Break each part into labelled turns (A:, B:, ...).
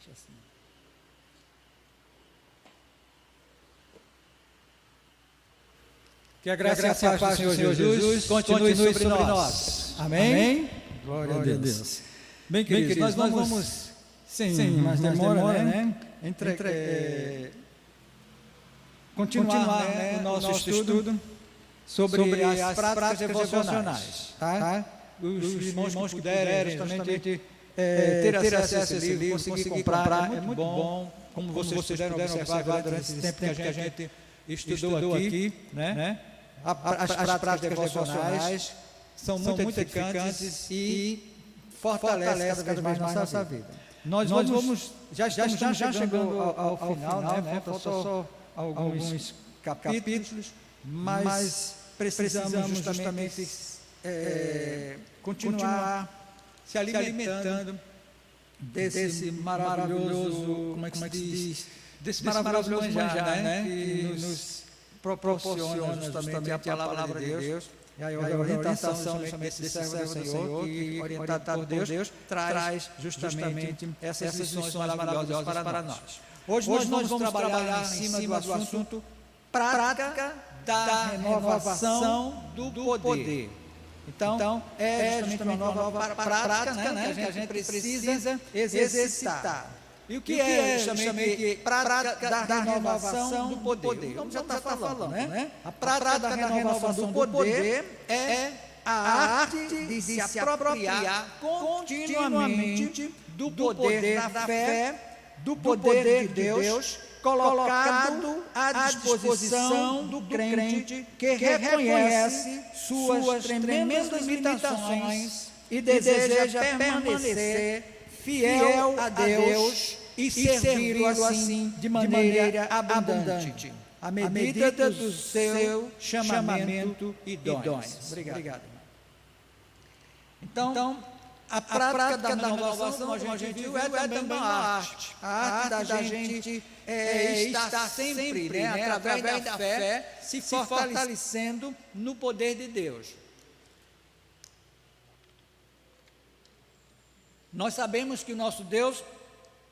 A: Deixa assim. Que a graça e a paz do Senhor Jesus continue sobre nós. Amém? Glória a Deus. Bem, queridos, nós vamos, sem mais demora, né? Continuar o nosso estudo sobre as práticas devocionais. Tá? Os irmãos que puderem justamente ter acesso a esse livro, conseguir comprar, é muito bom. Como vocês puderam observar durante esse tempo que a gente estudou aqui, né? As práticas devocionais são muito edificantes e fortalecem cada vez mais nossa vida. Nós vamos já chegando ao final, né? Falta só alguns capítulos, mas precisamos justamente continuar se alimentando desse maravilhoso, como é que se diz, desse maravilhoso manjar, né? Que nos proporciona justamente a palavra de Deus. E a orientação justamente desse servo do Senhor, que, orientado por Deus, traz justamente essas lições maravilhosas para nós. Hoje nós vamos trabalhar em cima do assunto prática da renovação do poder. Então, é justamente uma nova prática, né, que a gente precisa exercitar. E o que é justamente prática da renovação do poder? Como já está falando, né? A prática da renovação do poder é a arte de se apropriar continuamente do poder da fé, do poder de Deus, colocado à disposição do crente que reconhece suas tremendas limitações e deseja permanecer fiel a Deus e servi-lo assim de maneira abundante, à medida do seu chamamento e dons. Obrigado. Então, a prática da renovação, como a gente viu, é também uma arte. A arte da gente estar sempre, né, através da fé, se fortalecendo no poder de Deus. Nós sabemos que o nosso Deus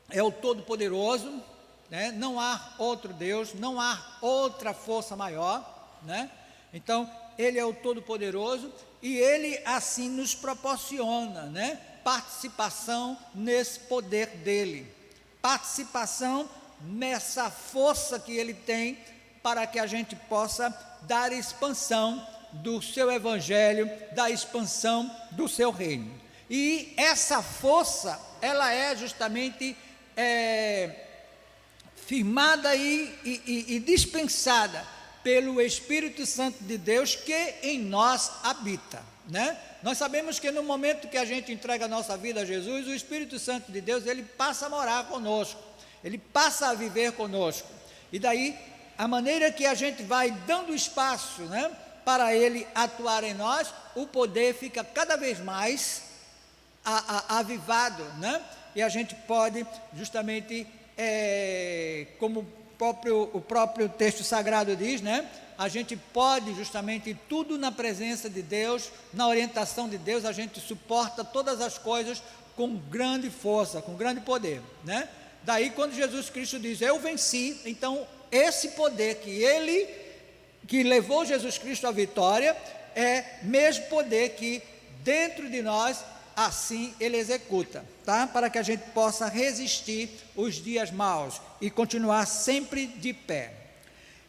A: é o Todo-Poderoso, né? Não há outro Deus, não há outra força maior, né? Então, Ele é o Todo-Poderoso e Ele assim nos proporciona, né, participação nesse poder dEle, participação nessa força que Ele tem para que a gente possa dar expansão do Seu Evangelho, da expansão do Seu Reino. E essa força, ela é justamente firmada e dispensada pelo Espírito Santo de Deus que em nós habita, né? Nós sabemos que no momento que a gente entrega a nossa vida a Jesus, o Espírito Santo de Deus, ele passa a morar conosco, ele passa a viver conosco, e daí a maneira que a gente vai dando espaço, né, para ele atuar em nós, o poder fica cada vez mais avivado, né? E a gente pode justamente, como o próprio texto sagrado diz, né? A gente pode justamente tudo na presença de Deus, na orientação de Deus, a gente suporta todas as coisas com grande força, com grande poder, né? Daí quando Jesus Cristo diz, eu venci, então esse poder que levou Jesus Cristo à vitória, é mesmo poder que dentro de nós, assim Ele executa, tá? Para que a gente possa resistir os dias maus e continuar sempre de pé.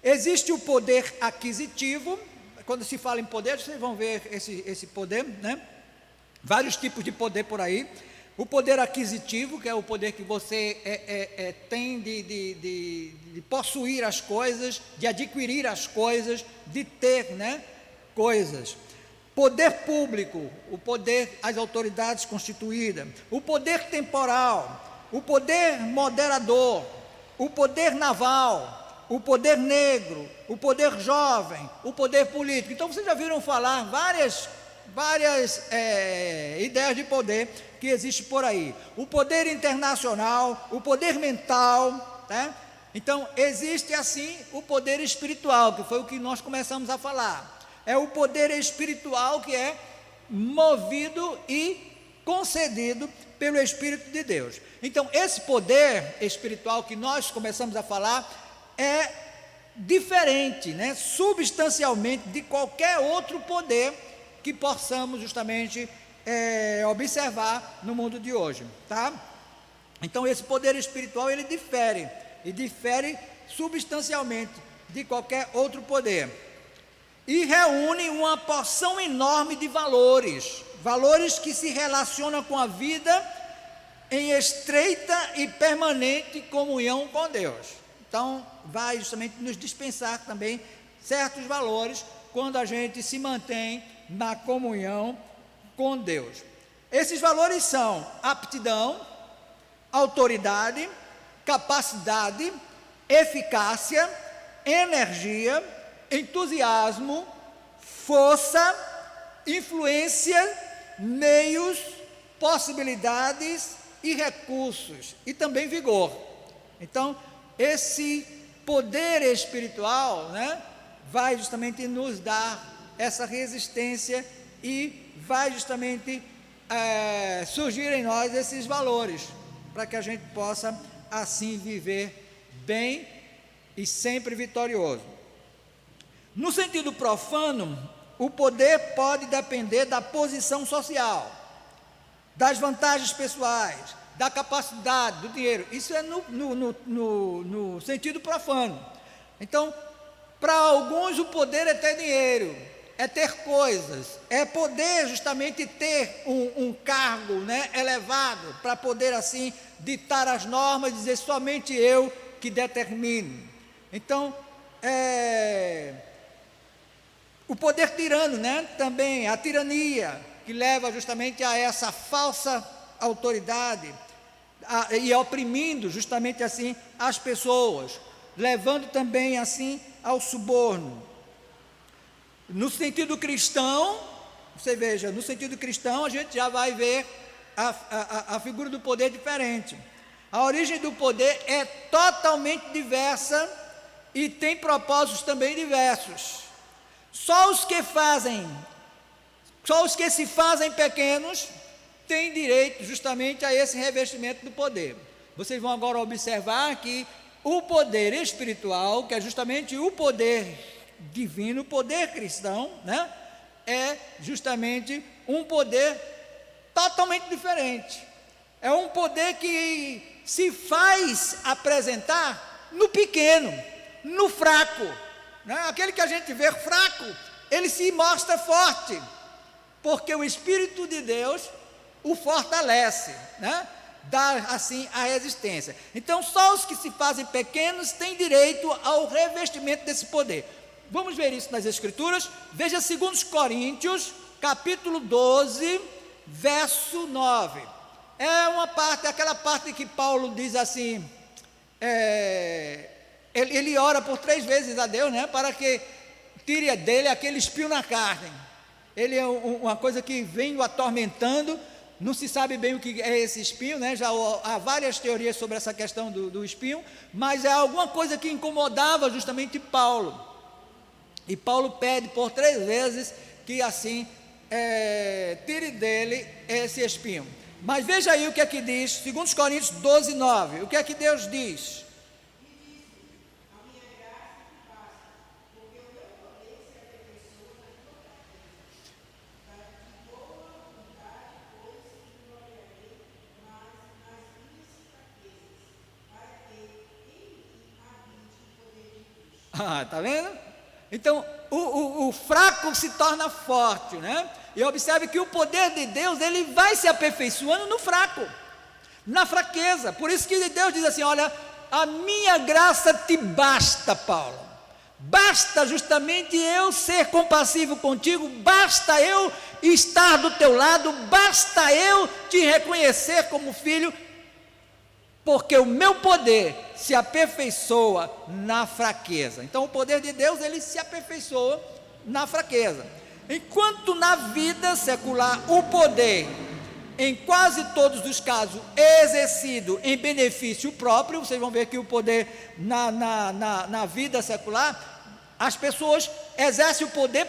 A: Existe o poder aquisitivo. Quando se fala em poder, vocês vão ver esse poder, né? Vários tipos de poder por aí. O poder aquisitivo, que é o poder que você tem de possuir as coisas, de adquirir as coisas, de ter, né, coisas. Poder público, o poder, as autoridades constituídas, o poder temporal, o poder moderador, o poder naval, o poder negro, o poder jovem, o poder político. Então vocês já viram falar várias ideias de poder que existem por aí. O poder internacional, o poder mental, né? Então existe assim o poder espiritual, que foi o que nós começamos a falar. É o poder espiritual que é movido e concedido pelo Espírito de Deus. Então, esse poder espiritual que nós começamos a falar é diferente, né, substancialmente de qualquer outro poder que possamos justamente observar no mundo de hoje, tá? Então, esse poder espiritual, ele difere substancialmente de qualquer outro poder, e reúne uma porção enorme de valores que se relacionam com a vida em estreita e permanente comunhão com Deus. Então, vai justamente nos dispensar também certos valores quando a gente se mantém na comunhão com Deus. Esses valores são aptidão, autoridade, capacidade, eficácia, energia, entusiasmo, força, influência, meios, possibilidades e recursos, e também vigor. Então, esse poder espiritual, né, vai justamente nos dar essa resistência e vai justamente surgir em nós esses valores, para que a gente possa assim viver bem e sempre vitorioso. No sentido profano, o poder pode depender da posição social, das vantagens pessoais, da capacidade, do dinheiro. Isso é no sentido profano. Então, para alguns o poder é ter dinheiro, é ter coisas, é poder justamente ter um cargo, né, elevado, para poder assim ditar as normas, dizer somente eu que determino. Então, o poder tirano, né, também a tirania, que leva justamente a essa falsa autoridade, e oprimindo justamente assim as pessoas, levando também assim ao suborno. No sentido cristão, você veja, no sentido cristão a gente já vai ver a figura do poder diferente. A origem do poder é totalmente diversa e tem propósitos também diversos. Só os que se fazem pequenos têm direito justamente a esse revestimento do poder. Vocês vão agora observar que o poder espiritual, que é justamente o poder divino, o poder cristão, né, é justamente um poder totalmente diferente. É um poder que se faz apresentar no pequeno, no fraco, né? Aquele que a gente vê fraco, ele se mostra forte, porque o Espírito de Deus o fortalece, né? Dá assim a resistência. Então, só os que se fazem pequenos têm direito ao revestimento desse poder. Vamos ver isso nas Escrituras. Veja 2 Coríntios, capítulo 12, verso 9. É uma parte, aquela parte que Paulo diz assim, ele ora por 3 vezes a Deus, né, para que tire dele aquele espinho na carne. Ele é uma coisa que vem o atormentando, não se sabe bem o que é esse espinho, né? Já há várias teorias sobre essa questão do espinho, mas é alguma coisa que incomodava justamente Paulo. E Paulo pede por 3 vezes que assim tire dele esse espinho. Mas veja aí o que é que diz, 2 Coríntios 12, 9. O que é que Deus diz? Tá vendo? Então, o fraco se torna forte, né? E observe que o poder de Deus, ele vai se aperfeiçoando no fraco, na fraqueza. Por isso que Deus diz assim, olha, a minha graça te basta, Paulo. Basta justamente eu ser compassivo contigo, basta eu estar do teu lado, basta eu te reconhecer como filho, porque o meu poder se aperfeiçoa na fraqueza. Então, o poder de Deus, ele se aperfeiçoa na fraqueza. Enquanto na vida secular, o poder, em quase todos os casos, é exercido em benefício próprio. Vocês vão ver que o poder na vida secular, as pessoas exercem o poder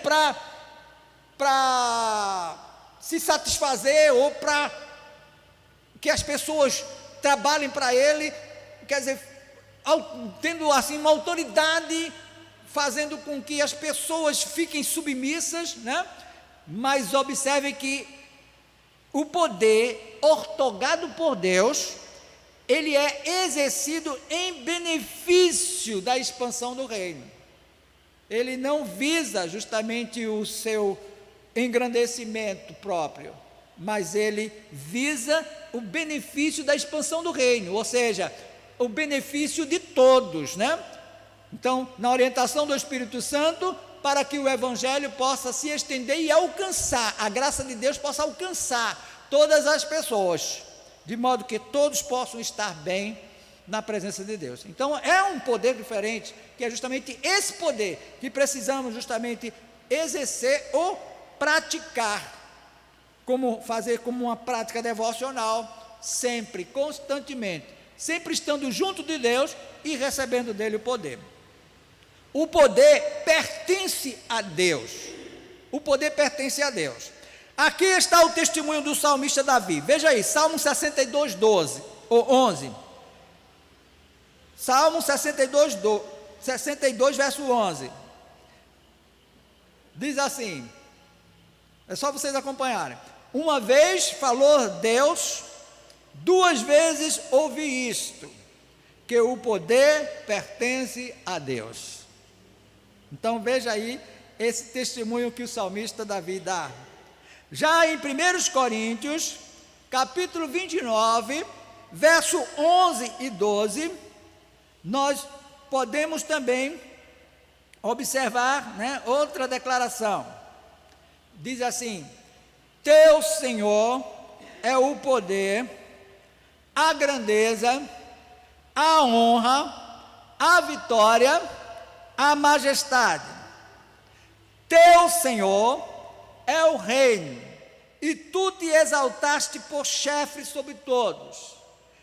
A: para se satisfazer ou para que as pessoas trabalhem para ele, quer dizer, tendo assim uma autoridade, fazendo com que as pessoas fiquem submissas, né? Mas observe que o poder outorgado por Deus, ele é exercido em benefício da expansão do reino. Ele não visa justamente o seu engrandecimento próprio, mas ele visa o benefício da expansão do reino, ou seja, o benefício de todos, né? Então, na orientação do Espírito Santo, para que o Evangelho possa se estender e alcançar, a graça de Deus possa alcançar todas as pessoas, de modo que todos possam estar bem na presença de Deus. Então, é um poder diferente, que é justamente esse poder que precisamos justamente exercer ou praticar, fazer como uma prática devocional, sempre, constantemente, sempre estando junto de Deus e recebendo dele o poder. O poder pertence a Deus. O poder pertence a Deus. Aqui está o testemunho do salmista Davi. Veja aí, Salmo 62, 12 ou 11. Salmo 62, verso 11. Diz assim, é só vocês acompanharem. Uma vez falou Deus, duas vezes ouvi isto, que o poder pertence a Deus. Então veja aí esse testemunho que o salmista Davi dá. Já em 1 Coríntios, capítulo 29, verso 11 e 12, nós podemos também observar, né, outra declaração. Diz assim: teu Senhor é o poder, a grandeza, a honra, a vitória, a majestade. Teu Senhor é o reino, e tu te exaltaste por chefe sobre todos.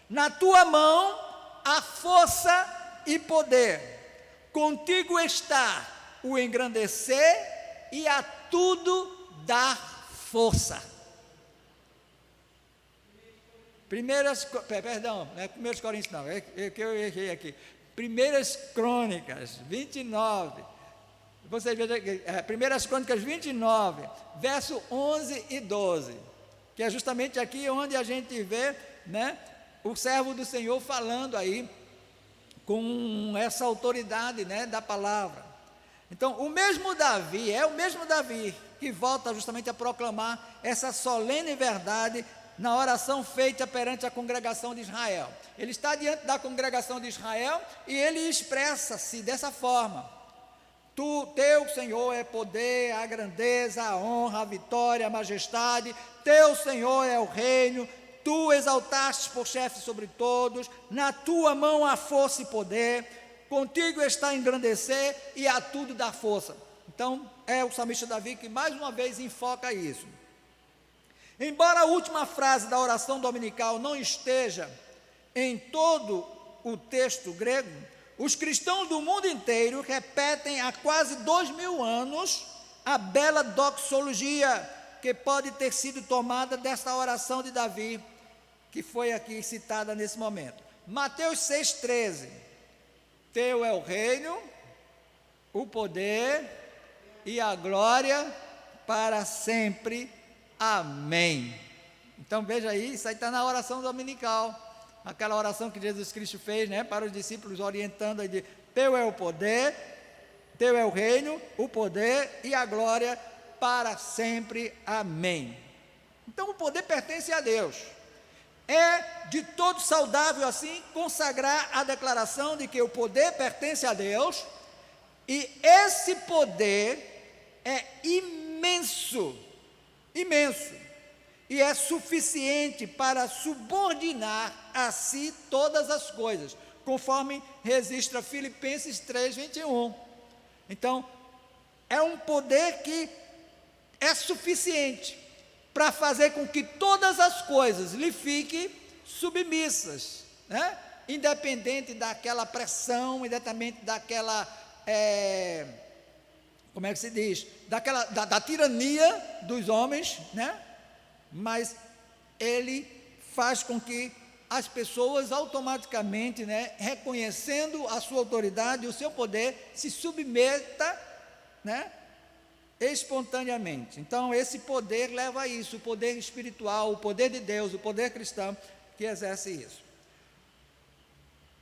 A: Na tua mão há força e poder. Contigo está o engrandecer e a tudo dar força. Perdão, não é 1 Coríntios não, é que eu errei aqui. 1 Crônicas 29, vocês vejam aqui, 1 Crônicas 29, verso 11 e 12, que é justamente aqui onde a gente vê, né, o servo do Senhor falando aí, com essa autoridade, né, da palavra. Então, o mesmo Davi, é o mesmo Davi, que volta justamente a proclamar essa solene verdade, na oração feita perante a congregação de Israel. Ele está diante da congregação de Israel e ele expressa-se dessa forma: teu Senhor é poder, a grandeza, a honra, a vitória, a majestade. Teu Senhor é o reino, tu exaltaste por chefe sobre todos. Na tua mão há força e poder, contigo está engrandecer e a tudo dar força. Então é o salmista Davi que mais uma vez enfoca isso. Embora a última frase da oração dominical não esteja em todo o texto grego, os cristãos do mundo inteiro repetem há quase 2000 anos a bela doxologia que pode ter sido tomada desta oração de Davi, que foi aqui citada nesse momento. Mateus 6,13: teu é o reino, o poder e a glória para sempre. Amém. Então veja aí, isso aí está na oração dominical, aquela oração que Jesus Cristo fez, né, para os discípulos, orientando aí de: teu é o poder, teu é o reino, o poder e a glória para sempre. Amém. Então o poder pertence a Deus. É de todo saudável assim consagrar a declaração de que o poder pertence a Deus, e esse poder é imenso, e é suficiente para subordinar a si todas as coisas, conforme registra Filipenses 3:21. Então, é um poder que é suficiente para fazer com que todas as coisas lhe fiquem submissas, né? Independente daquela pressão, independente daquela, como é que se diz? Da tirania dos homens, né? Mas ele faz com que as pessoas automaticamente, né, reconhecendo a sua autoridade, o seu poder, se submeta, né, espontaneamente. Então esse poder leva a isso, o poder espiritual, o poder de Deus, o poder cristão que exerce isso.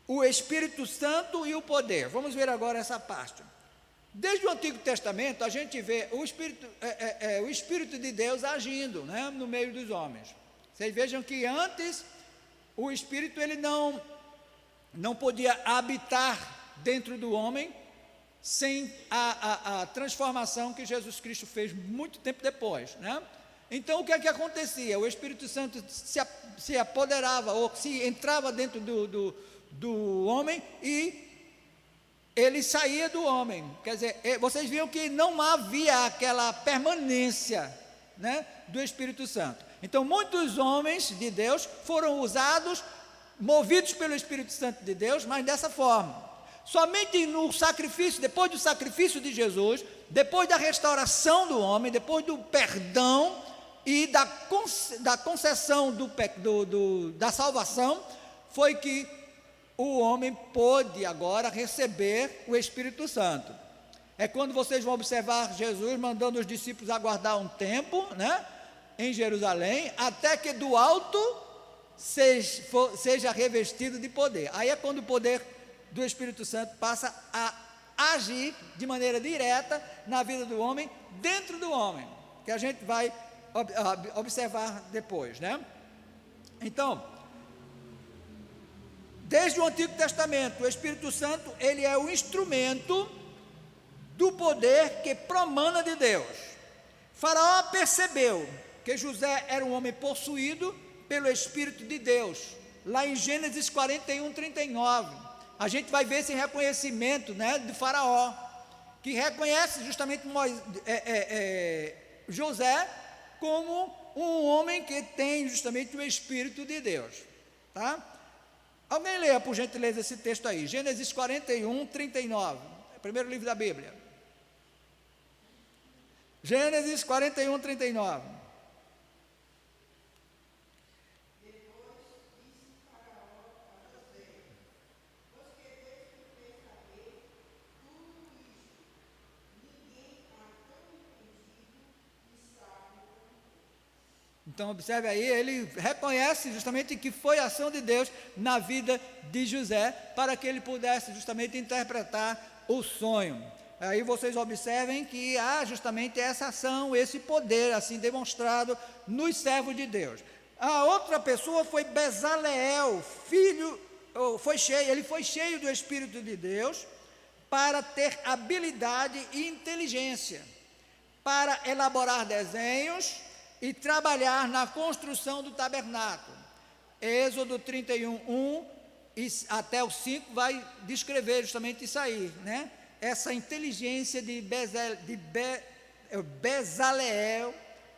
A: O Espírito Santo e o poder. Vamos ver agora essa parte. Desde o Antigo Testamento a gente vê o Espírito de Deus agindo, né, no meio dos homens. Vocês vejam que antes o Espírito ele não podia habitar dentro do homem sem a transformação que Jesus Cristo fez muito tempo depois, né? Então o que é que acontecia? O Espírito Santo se apoderava ou se entrava dentro do homem e ele saía do homem. Quer dizer, vocês viram que não havia aquela permanência, né, do Espírito Santo. Então muitos homens de Deus foram usados, movidos pelo Espírito Santo de Deus, mas dessa forma. Somente no sacrifício, depois do sacrifício de Jesus, depois da restauração do homem, depois do perdão e da concessão da salvação, foi que o homem pôde agora receber o Espírito Santo. É quando vocês vão observar Jesus mandando os discípulos aguardar um tempo, né, em Jerusalém, até que do alto seja revestido de poder. Aí é quando o poder do Espírito Santo passa a agir de maneira direta na vida do homem, dentro do homem, que a gente vai observar depois, né? Então, desde o Antigo Testamento, o Espírito Santo, ele é o instrumento do poder que promana de Deus. Faraó percebeu que José era um homem possuído pelo Espírito de Deus, lá em Gênesis 41, 39, a gente vai ver esse reconhecimento, né, de Faraó, que reconhece justamente José como um homem que tem justamente o Espírito de Deus, tá? Alguém leia por gentileza esse texto aí, Gênesis 41, 39, primeiro livro da Bíblia. Gênesis 41, 39. Então observe aí, ele reconhece justamente que foi a ação de Deus na vida de José, para que ele pudesse justamente interpretar o sonho. Aí vocês observem que há justamente essa ação, esse poder assim demonstrado nos servos de Deus. A outra pessoa foi Bezaleel, ele foi cheio do Espírito de Deus, para ter habilidade e inteligência, para elaborar desenhos e trabalhar na construção do tabernáculo. Êxodo 31, 1 e até o 5 vai descrever justamente isso aí, né? Essa inteligência de Bezaleel,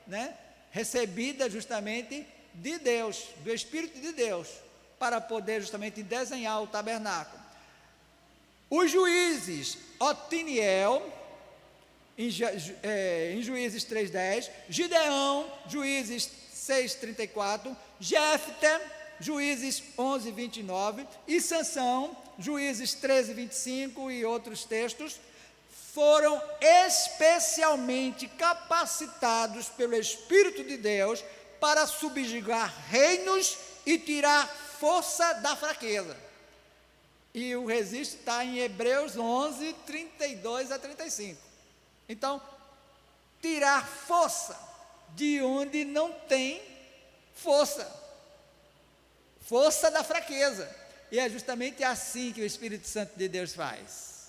A: né? Recebida justamente de Deus, do Espírito de Deus, para poder justamente desenhar o tabernáculo. Os juízes, Otiniel, em Juízes 3:10, Gideão, Juízes 6:34, Jefté, Juízes 11:29, e Sansão, Juízes 13:25 e outros textos, foram especialmente capacitados pelo Espírito de Deus para subjugar reinos e tirar força da fraqueza. E o registro está em Hebreus 11, 32 a 35. Então, tirar força de onde não tem força da fraqueza. E é justamente assim que o Espírito Santo de Deus faz.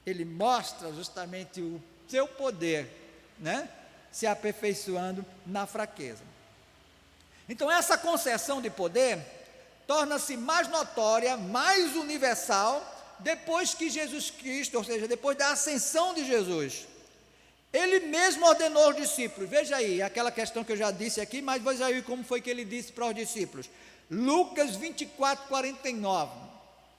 A: Ele mostra justamente o seu poder, né, se aperfeiçoando na fraqueza. Então essa concessão de poder torna-se mais notória, mais universal, depois que Jesus Cristo, ou seja, depois da ascensão de Jesus. Ele mesmo ordenou aos discípulos, veja aí, aquela questão que eu já disse aqui, mas veja aí como foi que ele disse para os discípulos. Lucas 24, 49,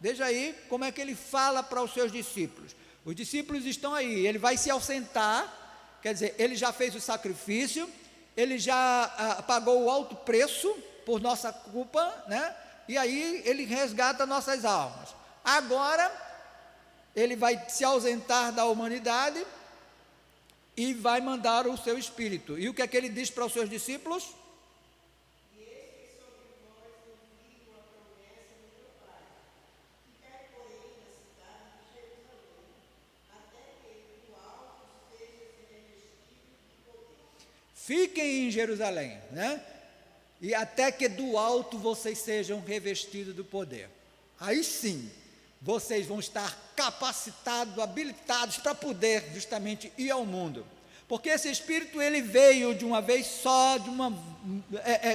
A: veja aí como é que ele fala para os seus discípulos. Os discípulos estão aí, ele vai se ausentar, quer dizer, ele já fez o sacrifício, ele já pagou o alto preço, por nossa culpa, né? E aí ele resgata nossas almas. Agora ele vai se ausentar da humanidade e vai mandar o seu Espírito. E o que é que ele diz para os seus discípulos? Fiquem em Jerusalém, né? E até que do alto vocês sejam revestidos do poder. Aí sim, vocês vão estar capacitados, habilitados para poder justamente ir ao mundo. Porque esse Espírito, ele veio de uma vez só,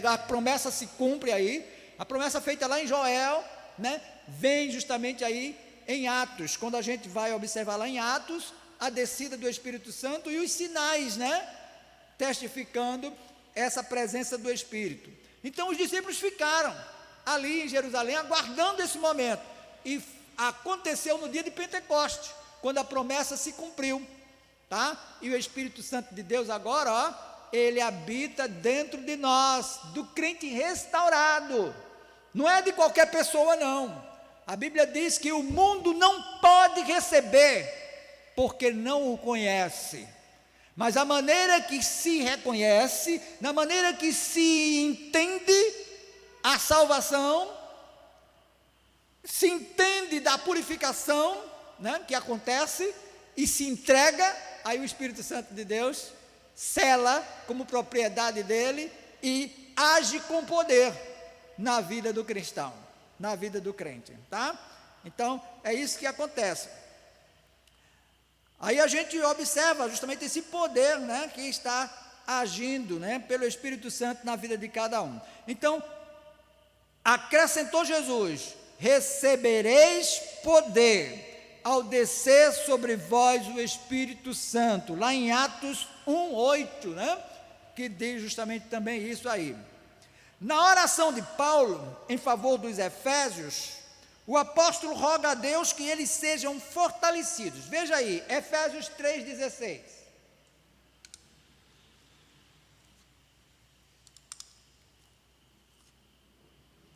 A: a promessa se cumpre aí, a promessa feita lá em Joel, né? Vem justamente aí em Atos, quando a gente vai observar lá em Atos, a descida do Espírito Santo e os sinais, né? Testificando essa presença do Espírito. Então os discípulos ficaram ali em Jerusalém, aguardando esse momento, e aconteceu no dia de Pentecostes, quando a promessa se cumpriu, tá? E o Espírito Santo de Deus agora, ó, ele habita dentro de nós, do crente restaurado, não é de qualquer pessoa não. A Bíblia diz que o mundo não pode receber, porque não o conhece. Mas a maneira que se reconhece, na maneira que se entende a salvação, se entende da purificação, né, que acontece, e se entrega, aí o Espírito Santo de Deus sela como propriedade dele e age com poder na vida do cristão, na vida do crente, tá? Então, é isso que acontece. Aí a gente observa justamente esse poder, né, que está agindo, né, pelo Espírito Santo na vida de cada um. Então, acrescentou Jesus: recebereis poder ao descer sobre vós o Espírito Santo, lá em Atos 1:8, né, que diz justamente também isso aí. Na oração de Paulo em favor dos Efésios, o apóstolo roga a Deus que eles sejam fortalecidos. Veja aí, Efésios 3,16.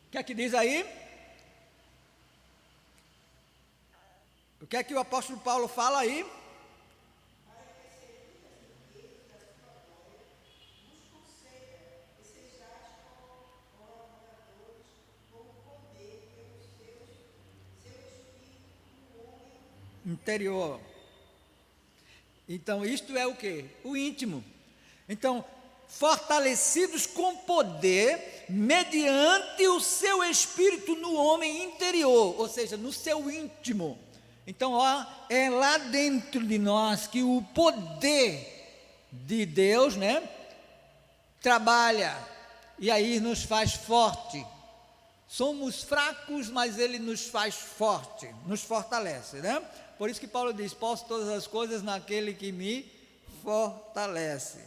A: O que é que diz aí? O que é que o apóstolo Paulo fala aí? Interior. Então isto é o que? O íntimo. Então, fortalecidos com poder mediante o seu espírito no homem interior, ou seja, no seu íntimo. Então, ó, é lá dentro de nós que o poder de Deus, né, trabalha e aí nos faz forte. Somos fracos, mas ele nos faz forte, nos fortalece, né? Por isso que Paulo diz: posso todas as coisas naquele que me fortalece.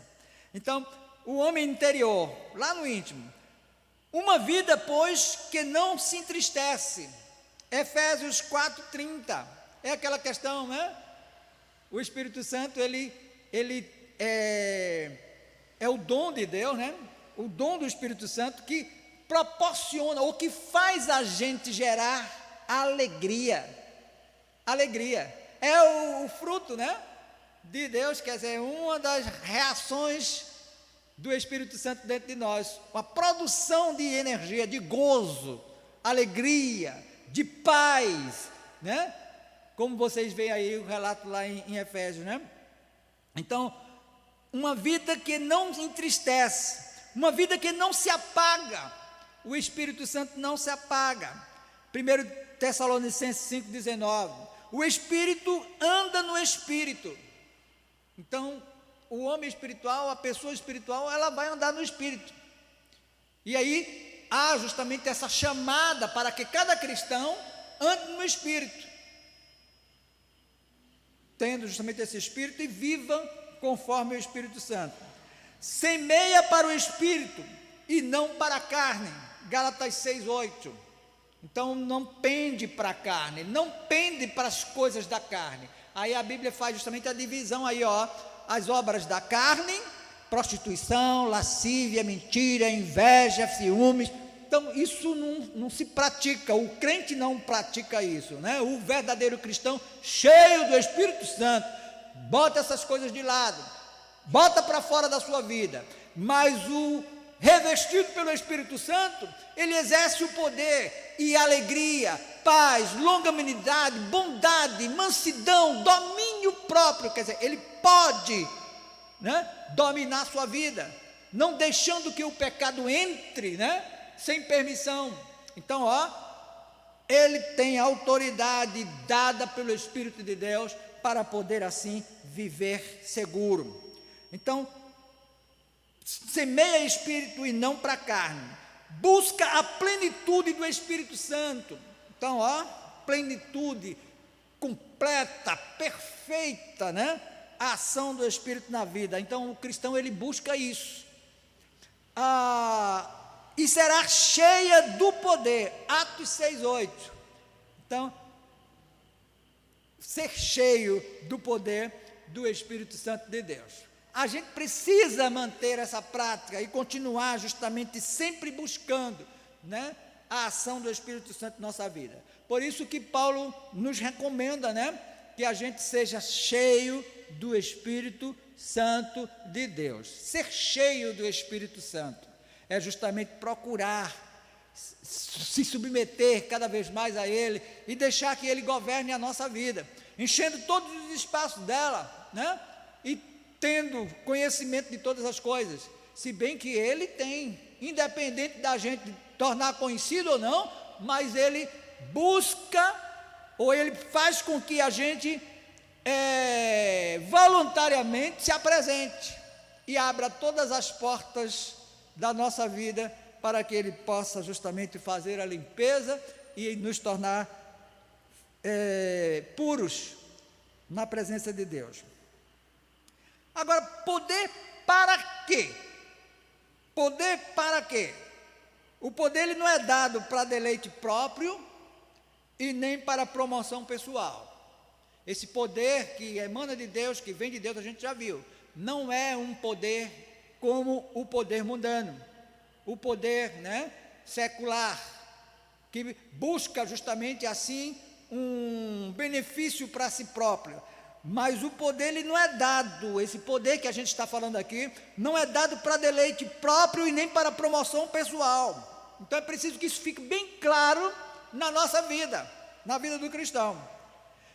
A: Então, o homem interior, lá no íntimo, uma vida, pois, que não se entristece. Efésios 4:30, é aquela questão, né? O Espírito Santo, ele é o dom de Deus, né? O dom do Espírito Santo que proporciona, ou que faz a gente gerar alegria. Alegria é o fruto, né, de Deus, quer dizer, uma das reações do Espírito Santo dentro de nós, uma produção de energia, de gozo, alegria, de paz, né, como vocês veem aí o relato lá em Efésios, né? Então, uma vida que não entristece, uma vida que não se apaga, o Espírito Santo não se apaga. 1 Tessalonicenses 5,19, o Espírito anda no Espírito. Então, o homem espiritual, a pessoa espiritual, ela vai andar no Espírito. E aí, há justamente essa chamada para que cada cristão ande no Espírito, tendo justamente esse Espírito e viva conforme o Espírito Santo. Semeia para o Espírito e não para a carne. Gálatas 6:8. Então não pende para a carne, não pende para as coisas da carne. Aí a Bíblia faz justamente a divisão aí, ó, as obras da carne prostituição, lascívia, mentira, inveja, ciúmes. Então isso não se pratica, o crente não pratica isso, né? O verdadeiro cristão, cheio do Espírito Santo, bota essas coisas de lado, bota para fora da sua vida. Mas o revestido pelo Espírito Santo, ele exerce o poder e alegria, paz, longanimidade, bondade, mansidão, domínio próprio. Quer dizer, ele pode, né, dominar a sua vida, não deixando que o pecado entre, né, sem permissão. Então, ele tem autoridade dada pelo Espírito de Deus para poder assim viver seguro. Então, semeia espírito e não para a carne, busca a plenitude do Espírito Santo. Então, plenitude completa, perfeita, né? A ação do Espírito na vida. Então, o cristão, ele busca isso. E será cheia do poder. Atos 6:8. Então, ser cheio do poder do Espírito Santo de Deus. A gente precisa manter essa prática e continuar justamente sempre buscando, né, a ação do Espírito Santo na nossa vida. Por isso que Paulo nos recomenda, né, que a gente seja cheio do Espírito Santo de Deus. Ser cheio do Espírito Santo é justamente procurar se submeter cada vez mais a Ele e deixar que Ele governe a nossa vida, enchendo todos os espaços dela, né? E tendo conhecimento de todas as coisas, se bem que Ele tem, independente da gente tornar conhecido ou não, mas Ele busca, ou Ele faz com que a gente voluntariamente se apresente e abra todas as portas da nossa vida para que Ele possa justamente fazer a limpeza e nos tornar puros na presença de Deus. Agora, poder para quê? Poder para quê? O poder, ele não é dado para deleite próprio e nem para promoção pessoal. Esse poder que emana de Deus, que vem de Deus, a gente já viu, não é um poder como o poder mundano, o poder, né, secular, que busca justamente assim um benefício para si próprio. Mas o poder, ele não é dado, esse poder que a gente está falando aqui, não é dado para deleite próprio e nem para promoção pessoal. Então é preciso que isso fique bem claro na nossa vida, na vida do cristão.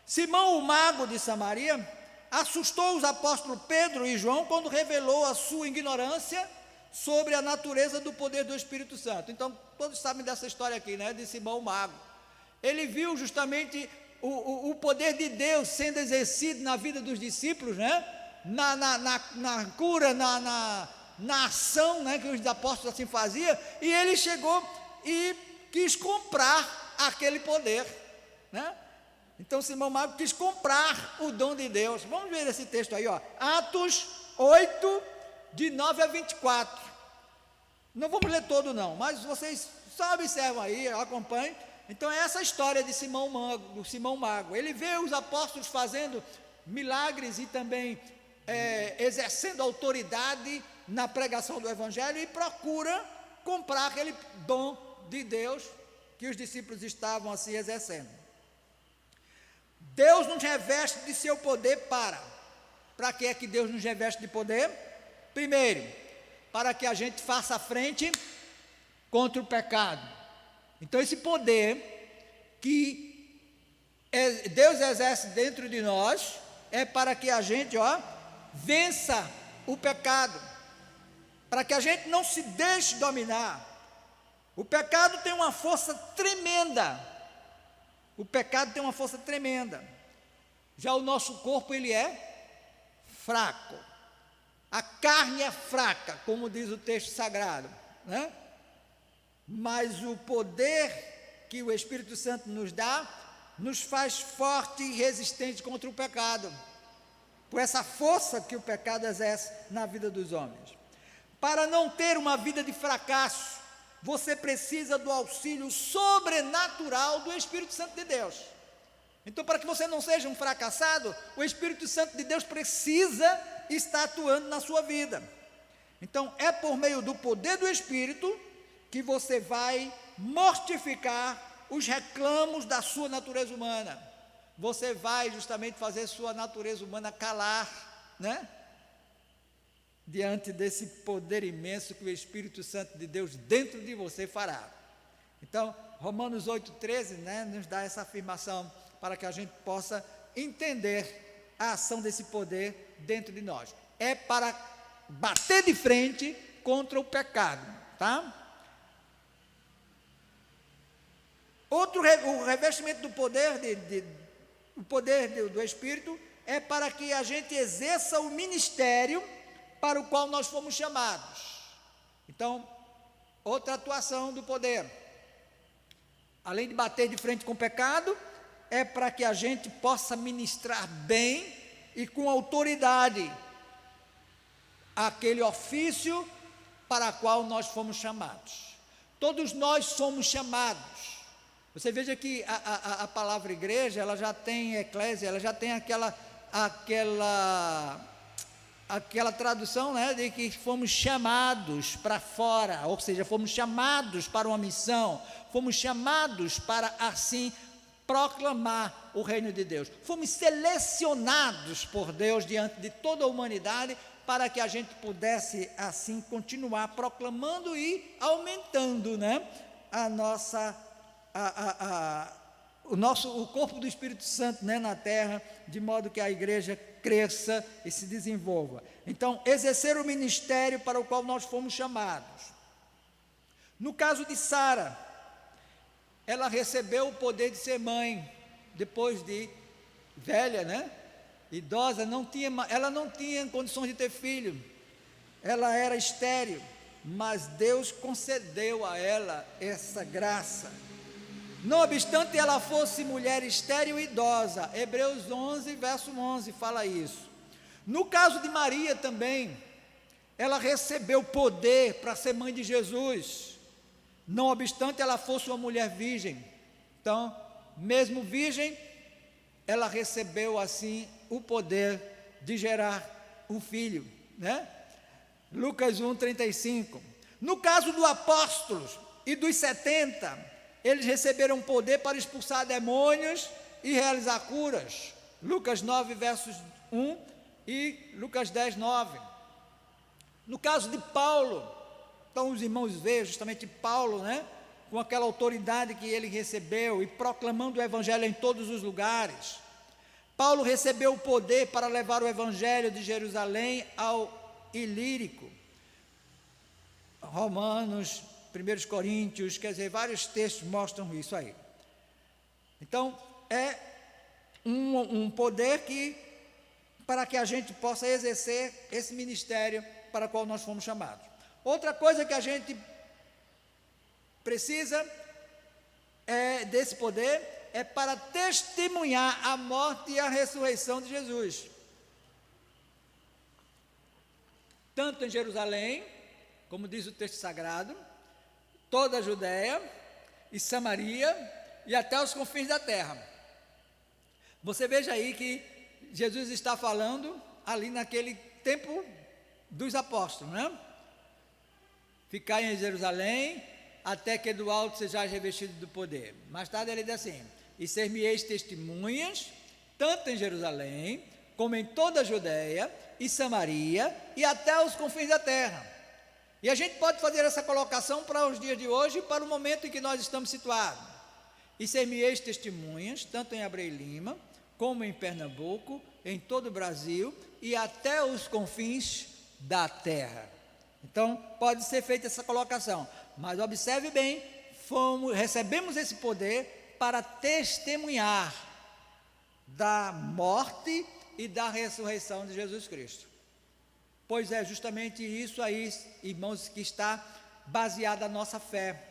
A: Simão, o mago de Samaria, assustou os apóstolos Pedro e João quando revelou a sua ignorância sobre a natureza do poder do Espírito Santo. Então, todos sabem dessa história aqui, né, de Simão, o mago. Ele viu justamente o poder de Deus sendo exercido na vida dos discípulos, né, na cura, na ação, né, que os apóstolos assim faziam, e ele chegou e quis comprar aquele poder, né? Então Simão Mago quis comprar o dom de Deus. Vamos ver esse texto aí, Atos 8, de 9 a 24. Não vamos ler todo não, mas vocês só observam aí, acompanhem. Então é essa história de Simão Mago. Ele vê os apóstolos fazendo milagres e também exercendo autoridade na pregação do Evangelho e procura comprar aquele dom de Deus que os discípulos estavam assim exercendo. Deus nos reveste de seu poder para que é que Deus nos reveste de poder? Primeiro, para que a gente faça frente contra o pecado. Então esse poder que Deus exerce dentro de nós é para que a gente vença o pecado, para que a gente não se deixe dominar. O pecado tem uma força tremenda. O pecado tem uma força tremenda. Já o nosso corpo, ele é fraco. A carne é fraca, como diz o texto sagrado, né? Mas o poder que o Espírito Santo nos dá, nos faz forte e resistente contra o pecado, por essa força que o pecado exerce na vida dos homens. Para não ter uma vida de fracasso, você precisa do auxílio sobrenatural do Espírito Santo de Deus. Então, para que você não seja um fracassado, o Espírito Santo de Deus precisa estar atuando na sua vida. Então, é por meio do poder do Espírito que você vai mortificar os reclamos da sua natureza humana. Você vai justamente fazer sua natureza humana calar, né? Diante desse poder imenso que o Espírito Santo de Deus dentro de você fará. Então, Romanos 8,13, né, nos dá essa afirmação para que a gente possa entender a ação desse poder dentro de nós. É para bater de frente contra o pecado, tá? O revestimento do poder, o poder do Espírito é para que a gente exerça o ministério para o qual nós fomos chamados. Então, outra atuação do poder, além de bater de frente com o pecado, é para que a gente possa ministrar bem e com autoridade aquele ofício para o qual nós fomos chamados. Todos nós somos chamados. Você veja que a palavra igreja, ela já tem eclésia, ela já tem aquela tradução, né, de que fomos chamados para fora, ou seja, fomos chamados para uma missão, fomos chamados para assim proclamar o reino de Deus. Fomos selecionados por Deus diante de toda a humanidade para que a gente pudesse assim continuar proclamando e aumentando, né, o corpo do Espírito Santo, né, na terra, de modo que a igreja cresça e se desenvolva. Então, exercer o ministério para o qual nós fomos chamados. No caso de Sara, ela recebeu o poder de ser mãe, depois de velha, né, idosa, ela não tinha condições de ter filho, ela era estéril, mas Deus concedeu a ela essa graça. Não obstante ela fosse mulher estéril e idosa, Hebreus 11, verso 11, fala isso. No caso de Maria também, ela recebeu poder para ser mãe de Jesus, não obstante ela fosse uma mulher virgem. Então, mesmo virgem, ela recebeu assim o poder de gerar um filho, né? Lucas 1, 35. No caso dos apóstolos e dos 70, eles receberam poder para expulsar demônios e realizar curas. Lucas 9, versos 1 e Lucas 10, 9. No caso de Paulo, então os irmãos veem justamente Paulo, né, com aquela autoridade que ele recebeu e proclamando o evangelho em todos os lugares. Paulo recebeu o poder para levar o evangelho de Jerusalém ao Ilírico. Romanos, 1 Coríntios, quer dizer, vários textos mostram isso aí. Então, é um poder para que a gente possa exercer esse ministério para o qual nós fomos chamados. Outra coisa que a gente precisa desse poder é para testemunhar a morte e a ressurreição de Jesus. Tanto em Jerusalém, como diz o texto sagrado, toda a Judéia e Samaria e até os confins da terra. Você veja aí que Jesus está falando ali naquele tempo dos apóstolos, né? Ficar em Jerusalém até que do alto sejais revestido do poder. Mais tarde ele diz assim: e ser-me-eis testemunhas, tanto em Jerusalém, como em toda a Judéia e Samaria e até os confins da terra. E a gente pode fazer essa colocação para os dias de hoje, para o momento em que nós estamos situados. E ser-me-eis testemunhas, tanto em Abreu e Lima, como em Pernambuco, em todo o Brasil e até os confins da terra. Então, pode ser feita essa colocação, mas observe bem, recebemos esse poder para testemunhar da morte e da ressurreição de Jesus Cristo. Pois é justamente isso aí, irmãos, que está baseada a nossa fé.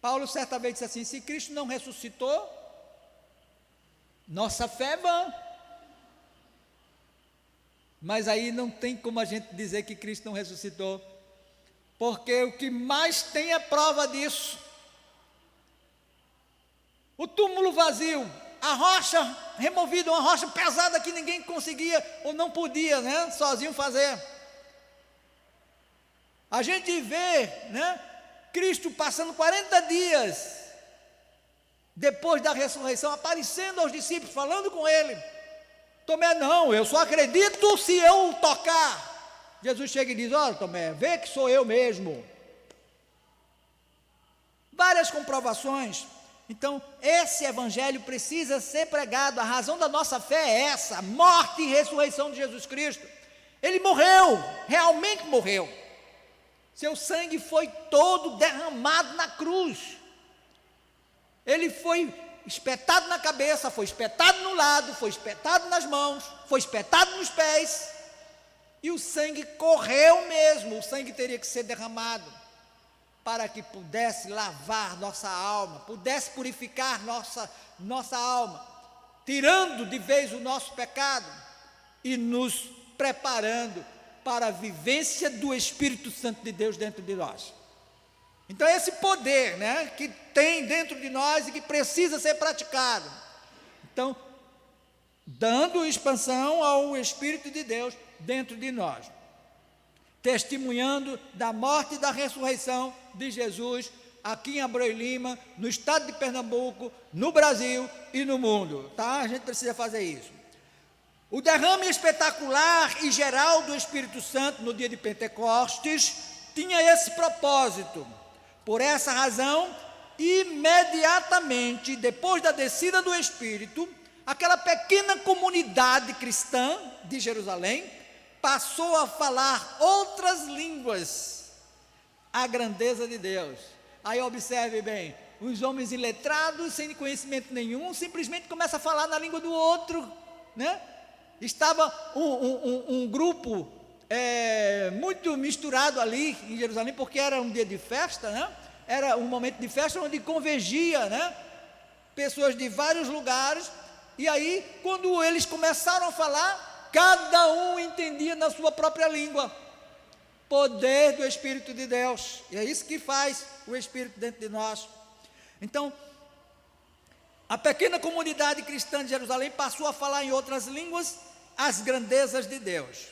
A: Paulo certa vez disse assim: se Cristo não ressuscitou, nossa fé é vã. Mas aí não tem como a gente dizer que Cristo não ressuscitou, porque o que mais tem é prova disso. O túmulo vazio, a rocha removida, uma rocha pesada que ninguém conseguia ou não podia, né, sozinho fazer. A gente vê, né, Cristo passando 40 dias depois da ressurreição, aparecendo aos discípulos, falando com ele. Tomé, não, eu só acredito se eu tocar. Jesus chega e diz: olha, Tomé, vê que sou eu mesmo. Várias comprovações. Então, esse evangelho precisa ser pregado. A razão da nossa fé é essa: morte e ressurreição de Jesus Cristo. Ele morreu, realmente morreu. Seu sangue foi todo derramado na cruz. Ele foi espetado na cabeça, foi espetado no lado, foi espetado nas mãos, foi espetado nos pés. E o sangue correu mesmo. O sangue teria que ser derramado para que pudesse lavar nossa alma, pudesse purificar nossa alma, tirando de vez o nosso pecado e nos preparando para a vivência do Espírito Santo de Deus dentro de nós. Então, esse poder, né, que tem dentro de nós e que precisa ser praticado. Então, dando expansão ao Espírito de Deus dentro de nós, testemunhando da morte e da ressurreição de Jesus aqui em Abreu e Lima, no estado de Pernambuco, no Brasil e no mundo, tá? A gente precisa fazer isso. O derrame espetacular e geral do Espírito Santo no dia de Pentecostes tinha esse propósito. Por essa razão, imediatamente depois da descida do Espírito, aquela pequena comunidade cristã de Jerusalém passou a falar outras línguas, a grandeza de Deus. Aí observe bem, os homens iletrados, sem conhecimento nenhum, simplesmente começam a falar na língua do outro, né? Estava um grupo muito misturado ali em Jerusalém, porque era um dia de festa, né? Era um momento de festa onde convergia, né, pessoas de vários lugares. E aí, quando eles começaram a falar, cada um entendia na sua própria língua. Poder do Espírito de Deus, e é isso que faz o Espírito dentro de nós. Então, a pequena comunidade cristã de Jerusalém passou a falar em outras línguas as grandezas de Deus.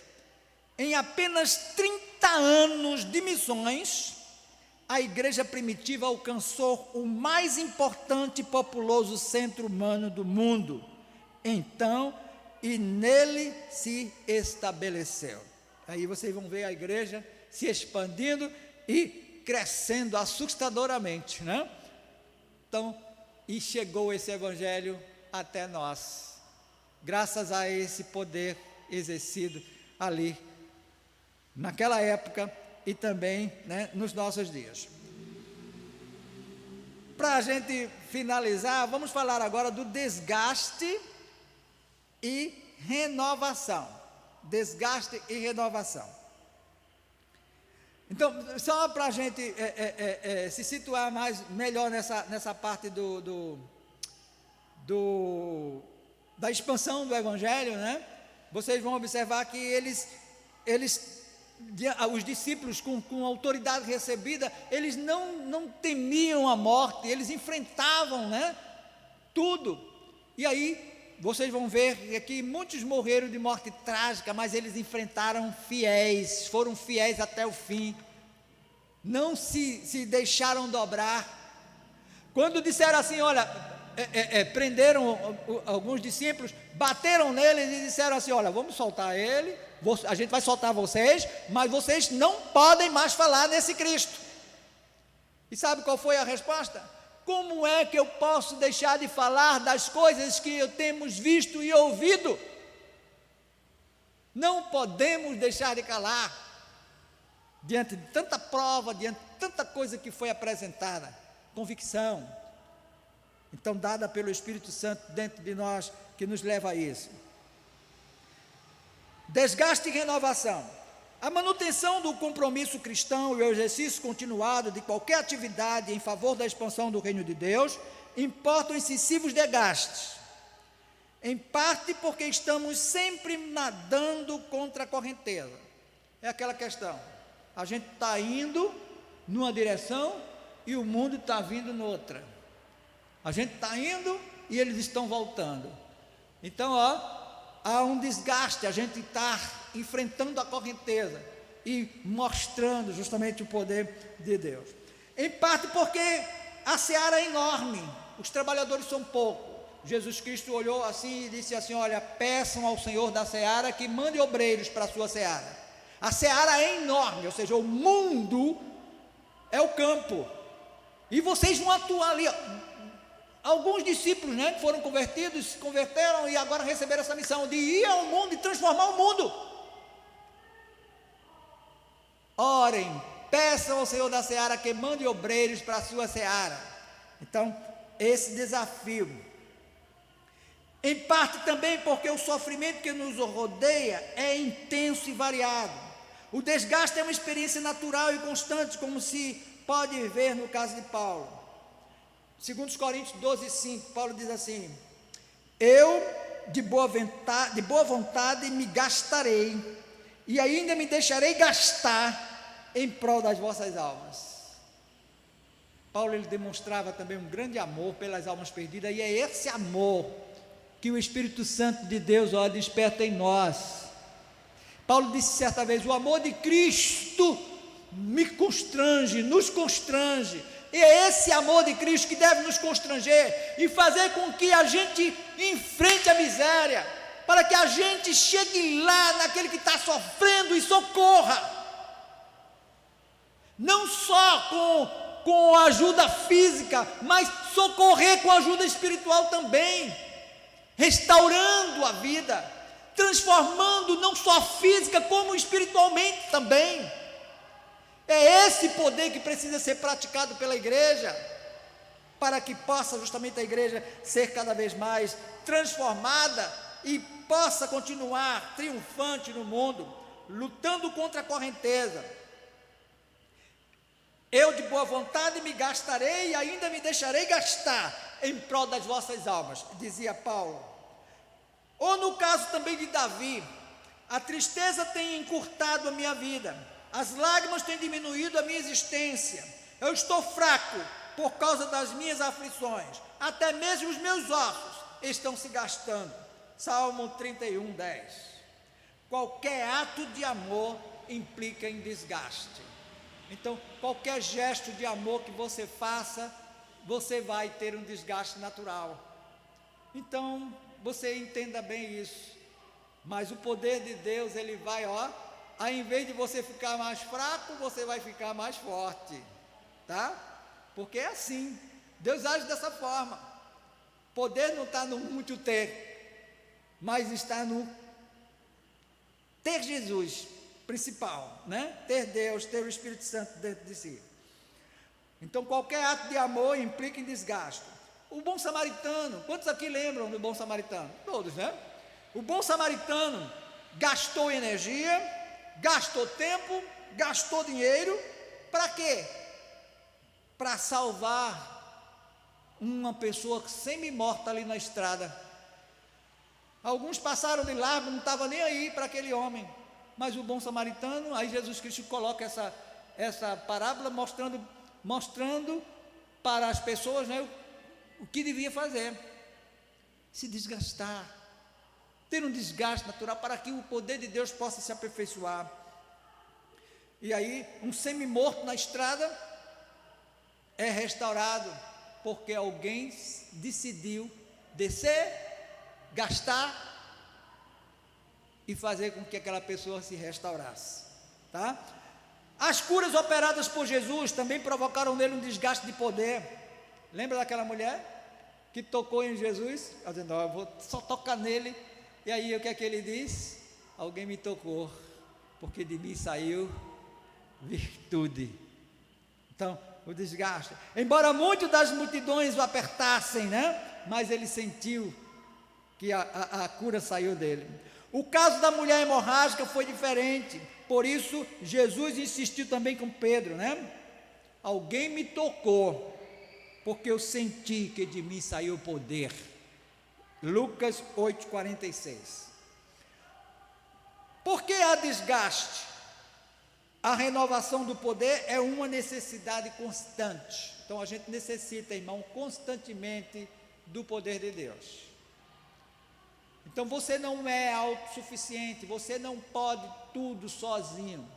A: Em apenas 30 anos de missões, a igreja primitiva alcançou o mais importante e populoso centro humano do mundo. Então, e nele se estabeleceu. Aí vocês vão ver a igreja se expandindo e crescendo assustadoramente, né? Então, e chegou esse evangelho até nós, graças a esse poder exercido ali, naquela época e também, né, nos nossos dias. Para a gente finalizar, vamos falar agora do desgaste e renovação. Desgaste e renovação. Então, só para a gente se situar melhor nessa parte da expansão do Evangelho, né? Vocês vão observar que os discípulos com autoridade recebida, eles não temiam a morte, eles enfrentavam, né, tudo. E aí vocês vão ver que muitos morreram de morte trágica, mas eles enfrentaram fiéis, foram fiéis até o fim, não se deixaram dobrar. Quando disseram assim, olha, prenderam alguns discípulos, bateram neles e disseram assim, olha, vamos soltar ele, a gente vai soltar vocês, mas vocês não podem mais falar nesse Cristo. E sabe qual foi a resposta? Como é que eu posso deixar de falar das coisas que temos visto e ouvido? Não podemos deixar de calar, diante de tanta prova, diante de tanta coisa que foi apresentada, convicção, então dada pelo Espírito Santo dentro de nós, que nos leva a isso. Desgaste e renovação. A manutenção do compromisso cristão e o exercício continuado de qualquer atividade em favor da expansão do reino de Deus importam excessivos desgastes, em parte porque estamos sempre nadando contra a correnteza. É aquela questão, a gente está indo numa direção e o mundo está vindo noutra. A gente está indo e eles estão voltando. Então, há um desgaste, a gente está enfrentando a correnteza. e mostrando justamente o poder de Deus. Em parte porque a seara é enorme, os trabalhadores são poucos. Jesus Cristo olhou assim e disse assim: olha, peçam ao Senhor da seara que mande obreiros para a sua seara. A seara é enorme, ou seja, o mundo é o campo, e vocês vão atuar ali. Alguns discípulos, né, que foram convertidos, se converteram e agora receberam essa missão de ir ao mundo e transformar o mundo. Orem, peçam ao Senhor da seara que mande obreiros para a sua seara. Então, esse desafio, em parte também porque o sofrimento que nos rodeia é intenso e variado. O desgaste é uma experiência natural e constante, como se pode ver no caso de Paulo. Segundo os Coríntios 12:5, Paulo diz assim: eu de boa vontade me gastarei, e ainda me deixarei gastar em prol das vossas almas. Paulo, ele demonstrava também um grande amor pelas almas perdidas, e é esse amor que o Espírito Santo de Deus, ó, desperta em nós. Paulo disse certa vez: o amor de Cristo me constrange, nos constrange. E é esse amor de Cristo que deve nos constranger e fazer com que a gente enfrente a miséria, para que a gente chegue lá naquele que está sofrendo e socorra, não só com ajuda física, mas socorrer com ajuda espiritual também, restaurando a vida, transformando não só física como espiritualmente também. É esse poder que precisa ser praticado pela igreja, para que possa justamente a igreja ser cada vez mais transformada e possa continuar triunfante no mundo, lutando contra a correnteza. Eu de boa vontade me gastarei e ainda me deixarei gastar em prol das vossas almas, dizia Paulo. Ou no caso também de Davi: a tristeza tem encurtado a minha vida, as lágrimas têm diminuído a minha existência, eu estou fraco por causa das minhas aflições, até mesmo os meus ossos estão se gastando. Salmo 31:10. Qualquer ato de amor implica em desgaste. Então, qualquer gesto de amor que você faça, você vai ter um desgaste natural. Então, você entenda bem isso. Mas o poder de Deus, ele vai, ao invés de você ficar mais fraco, você vai ficar mais forte, tá? Porque é assim, Deus age dessa forma. Poder não está no muito ter, mas está no ter Jesus principal, né? Ter Deus, ter o Espírito Santo dentro de si. Então, qualquer ato de amor implica em desgaste. O bom samaritano, quantos aqui lembram do bom samaritano? Todos, né? O bom samaritano gastou energia, gastou tempo, gastou dinheiro, para quê? Para salvar uma pessoa semi-morta ali na estrada. Alguns passaram de largo, não estavam nem aí para aquele homem, mas o bom samaritano, aí Jesus Cristo coloca essa parábola mostrando para as pessoas, né, o que devia fazer: se desgastar, ter um desgaste natural, para que o poder de Deus possa se aperfeiçoar. E aí, um semi-morto na estrada é restaurado, porque alguém decidiu descer, gastar e fazer com que aquela pessoa se restaurasse, tá? As curas operadas por Jesus também provocaram nele um desgaste de poder. Lembra daquela mulher que tocou em Jesus? Ela dizendo: eu vou só tocar nele. E aí o que é que ele diz? Alguém me tocou, porque de mim saiu virtude. Então, o desgaste, embora muitos das multidões o apertassem, né? Mas ele sentiu que a cura saiu dele. O caso da mulher hemorrágica foi diferente, por isso Jesus insistiu também com Pedro, né? Alguém me tocou, porque eu senti que de mim saiu poder. Lucas 8:46. Por que há desgaste? A renovação do poder é uma necessidade constante. Então a gente necessita, irmão, constantemente do poder de Deus. Então você não é autossuficiente, você não pode tudo sozinho.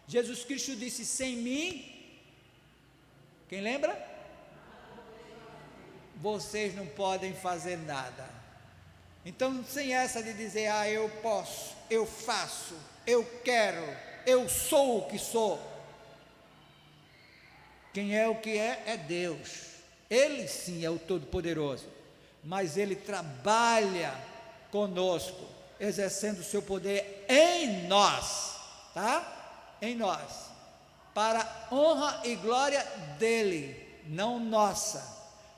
A: Jesus Cristo disse: sem mim, quem lembra? Vocês não podem fazer nada. Então, sem essa de dizer, eu posso, eu faço, eu quero, eu sou o que sou. Quem é o que é Deus. Ele sim é o Todo-Poderoso, mas Ele trabalha conosco, exercendo o seu poder em nós, tá? Em nós, para a honra e glória dEle, não nossa,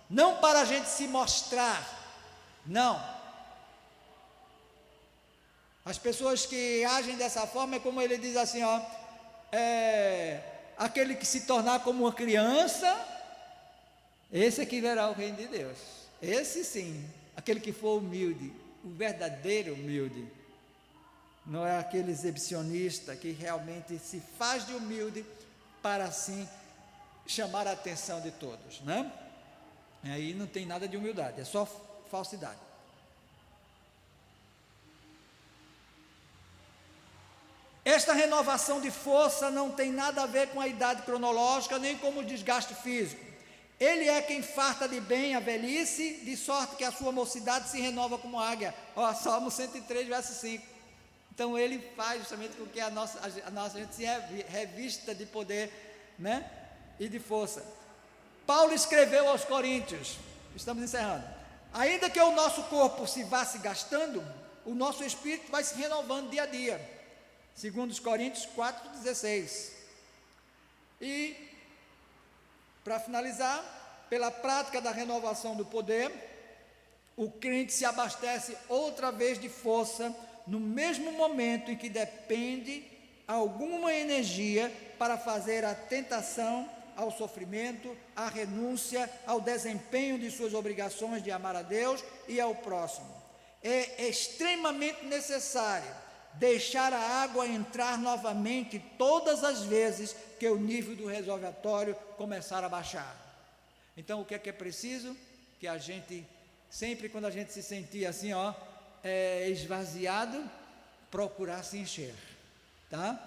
A: não para a gente se mostrar, não. As pessoas que agem dessa forma é como ele diz assim, aquele que se tornar como uma criança, esse é que verá o reino de Deus. Esse sim, aquele que for humilde, o verdadeiro humilde, não é aquele exibicionista que realmente se faz de humilde para assim chamar a atenção de todos, né? Aí não tem nada de humildade, é só falsidade. Esta renovação de força não tem nada a ver com a idade cronológica, nem com o desgaste físico. Ele é quem farta de bem a velhice, de sorte que a sua mocidade se renova como águia. Salmo 103, verso 5. Então ele faz justamente com que a nossa gente se revista de poder, né? E de força. Paulo escreveu aos Coríntios, estamos encerrando: ainda que o nosso corpo se vá se gastando, o nosso espírito vai se renovando dia a dia. Segundo os Coríntios 4,16. E, para finalizar, pela prática da renovação do poder, o crente se abastece outra vez de força, no mesmo momento em que depende alguma energia para fazer a tentação ao sofrimento, à renúncia, ao desempenho de suas obrigações de amar a Deus e ao próximo. É extremamente necessário deixar a água entrar novamente todas as vezes que o nível do reservatório começar a baixar. Então, o que é preciso? Que a gente, sempre quando a gente se sentir assim, esvaziado, procurar se encher, tá?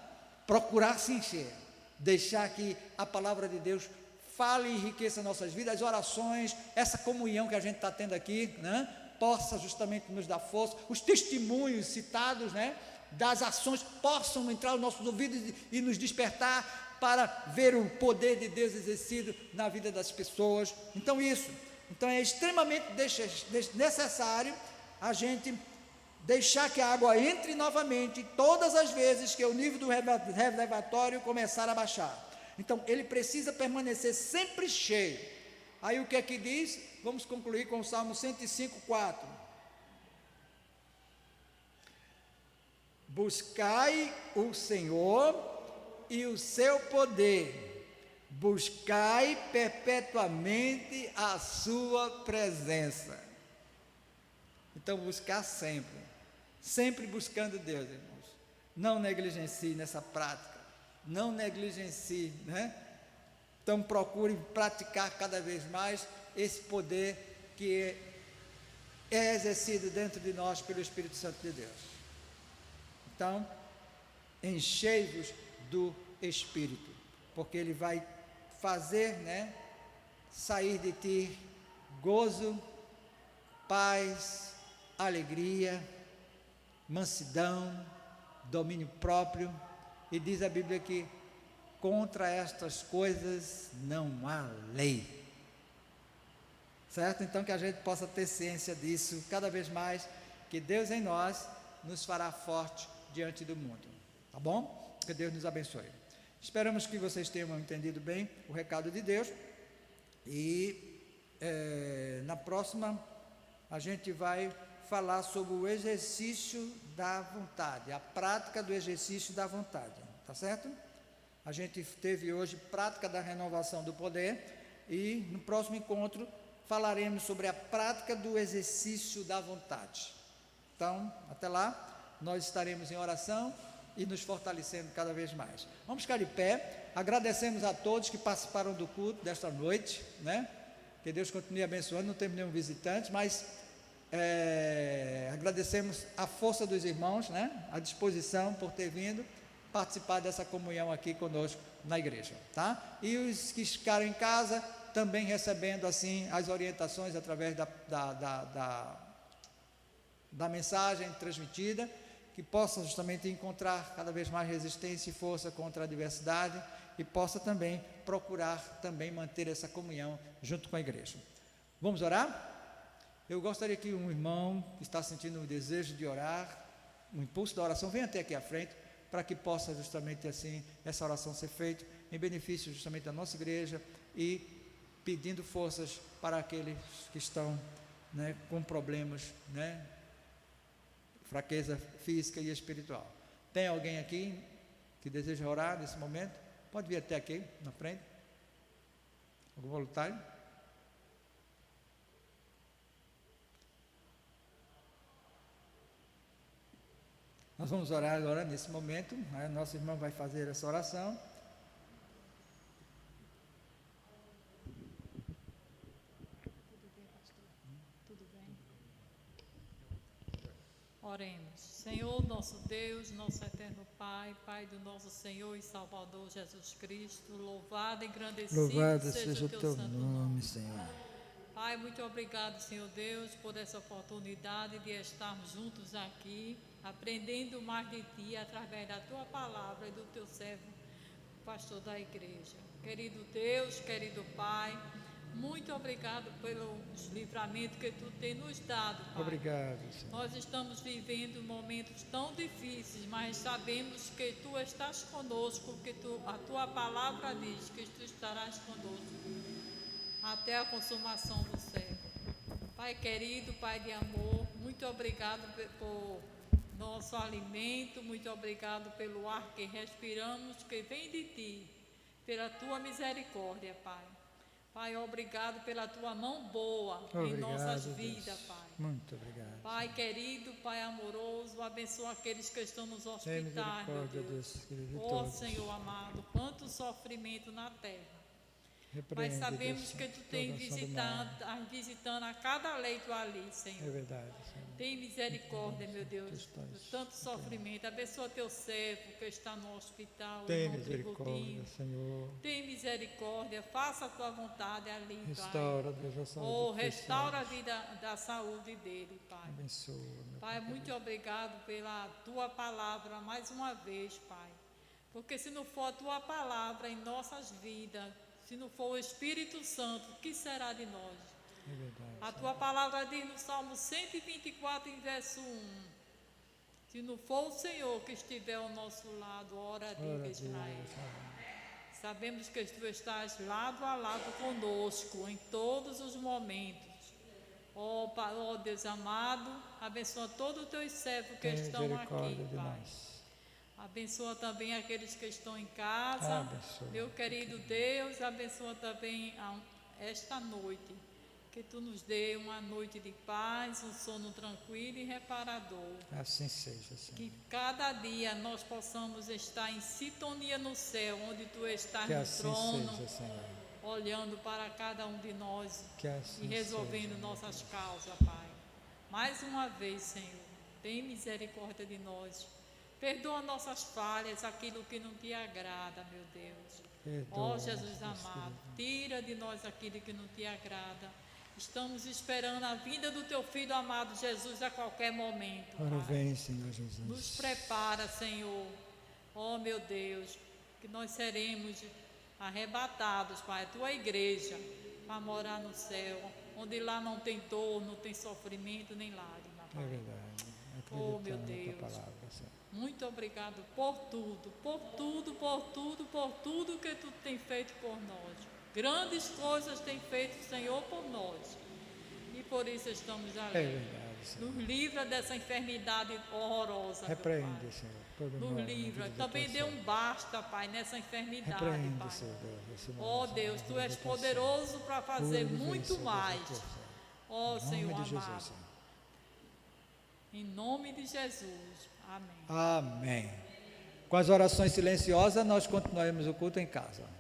A: Procurar se encher, deixar que a palavra de Deus fale e enriqueça nossas vidas, as orações, essa comunhão que a gente está tendo aqui, né? Possa justamente nos dar força, os testemunhos citados, né? Das ações possam entrar nos nossos ouvidos e nos despertar para ver o poder de Deus exercido na vida das pessoas. Então é extremamente necessário a gente deixar que a água entre novamente todas as vezes que o nível do reservatório começar a baixar. Então ele precisa permanecer sempre cheio. Aí o que é que diz? Vamos concluir com o Salmo 105, 4. Buscai o Senhor e o seu poder, buscai perpetuamente a sua presença. Então, buscar sempre, sempre buscando Deus, irmãos. Não negligencie nessa prática, não negligencie, né? Então, procure praticar cada vez mais esse poder que é exercido dentro de nós pelo Espírito Santo de Deus. Então, enchei-vos do Espírito, porque Ele vai fazer, né, sair de ti gozo, paz, alegria, mansidão, domínio próprio, e diz a Bíblia que contra estas coisas não há lei, certo? Então que a gente possa ter ciência disso cada vez mais, que Deus em nós nos fará forte diante do mundo, tá bom? Que Deus nos abençoe. Esperamos que vocês tenham entendido bem o recado de Deus e na próxima a gente vai falar sobre o exercício da vontade, a prática do exercício da vontade, tá certo? A gente teve hoje prática da renovação do poder e no próximo encontro falaremos sobre a prática do exercício da vontade. Então, até lá, nós estaremos em oração e nos fortalecendo cada vez mais. Vamos ficar de pé, agradecemos a todos que participaram do culto desta noite, né? Que Deus continue abençoando, não temos nenhum visitante, mas agradecemos a força dos irmãos, né? A disposição por ter vindo participar dessa comunhão aqui conosco na igreja, tá? E os que ficaram em casa também recebendo assim as orientações através da mensagem transmitida, que possam justamente encontrar cada vez mais resistência e força contra a adversidade e possa também procurar também manter essa comunhão junto com a igreja. Vamos orar? Eu gostaria que um irmão que está sentindo o desejo de orar, o impulso da oração, venha até aqui à frente, para que possa justamente assim essa oração ser feita em benefício justamente da nossa igreja e pedindo forças para aqueles que estão, né, com problemas, né, fraqueza física e espiritual. Tem alguém aqui que deseja orar nesse momento? Pode vir até aqui na frente. Algum voluntário? Nós vamos orar agora nesse momento, né? Nosso irmão vai fazer essa oração.
B: Tudo bem, pastor? Tudo bem? Oremos. Senhor, nosso Deus, nosso eterno Pai, Pai do nosso Senhor e Salvador Jesus Cristo, louvado e engrandecido seja o teu santo nome,
A: Senhor.
B: Pai, muito obrigado, Senhor Deus, por essa oportunidade de estarmos juntos aqui, aprendendo mais de Ti, através da Tua palavra e do Teu servo, pastor da igreja. Querido Deus, querido Pai, muito obrigado pelos livramentos que Tu tem nos dado, Pai.
A: Obrigado, Senhor.
B: Nós estamos vivendo momentos tão difíceis, mas sabemos que Tu estás conosco, que a Tua palavra diz que Tu estarás conosco até a consumação do século. Pai querido, Pai de amor, muito obrigado por nosso alimento, muito obrigado pelo ar que respiramos, que vem de Ti, pela Tua misericórdia, Pai. Pai, obrigado pela Tua mão boa em nossas vidas, Pai.
A: Muito obrigado.
B: Pai querido, Pai amoroso, abençoa aqueles que estão nos hospitais, meu Deus. Ó Senhor amado, quanto sofrimento na terra. Mas sabemos que Tu tens visitando a cada leito ali, Senhor.
A: É verdade, Senhor.
B: Tem misericórdia, meu Deus, de tanto sofrimento. Abençoa Teu servo que está no hospital.
A: Tem misericórdia, Senhor.
B: Tem misericórdia, faça a Tua vontade ali,
A: restaura,
B: Pai.
A: Deus, a saúde.
B: Restaura a vida da saúde dele, Pai.
A: Abençoa, meu
B: Pai, muito obrigado pela Tua palavra mais uma vez, Pai. Porque se não for a Tua palavra em nossas vidas, se não for o Espírito Santo, o que será de nós?
A: É verdade,
B: a Tua palavra diz no Salmo 124, em verso 1: se não for o Senhor que estiver ao nosso lado, ora diga Israel. Sabemos que Tu estás lado a lado conosco em todos os momentos. Ó Deus amado, abençoa todos os Teus servos que estão aqui, Pai. Abençoa também aqueles que estão em casa. Meu querido Deus, abençoa também esta noite. Que Tu nos dê uma noite de paz, um sono tranquilo e reparador.
A: Assim seja, Senhor.
B: Que cada dia nós possamos estar em sintonia no céu, onde Tu estás
A: que
B: no
A: assim
B: trono,
A: seja, Senhor.
B: Olhando para cada um de nós
A: assim
B: e resolvendo
A: seja,
B: nossas causas, Pai. Mais uma vez, Senhor, tem misericórdia de nós. Perdoa nossas falhas, aquilo que não Te agrada, meu Deus. Ó Jesus amado, tira de nós aquilo que não Te agrada. Estamos esperando a vinda do Teu Filho amado Jesus a qualquer momento.
A: Ora
B: Pai.
A: vem, Senhor Jesus.
B: Nos prepara, Senhor. Ó meu Deus, que nós seremos arrebatados, Pai, a Tua igreja, para morar no céu, onde lá não tem dor, não tem sofrimento, nem lágrima, Pai.
A: É verdade.
B: Oh, meu Deus.
A: Palavra,
B: muito obrigado por tudo, por tudo, por tudo, por tudo que Tu tem feito por nós. Grandes coisas tem feito o Senhor por nós. E por isso estamos alegres.
A: É verdade, Senhor.
B: Nos livra dessa enfermidade horrorosa.
A: Repreende, Senhor. Todo
B: Nos livra. Também dê um basta, Pai, nessa enfermidade,
A: repreende,
B: Pai.
A: Senhor Deus.
B: Ó Deus, Tu és poderoso para fazer muito mais. Ó Senhor amado. Em nome de Jesus. Amém.
A: Amém. Com as orações silenciosas, nós continuaremos o culto em casa.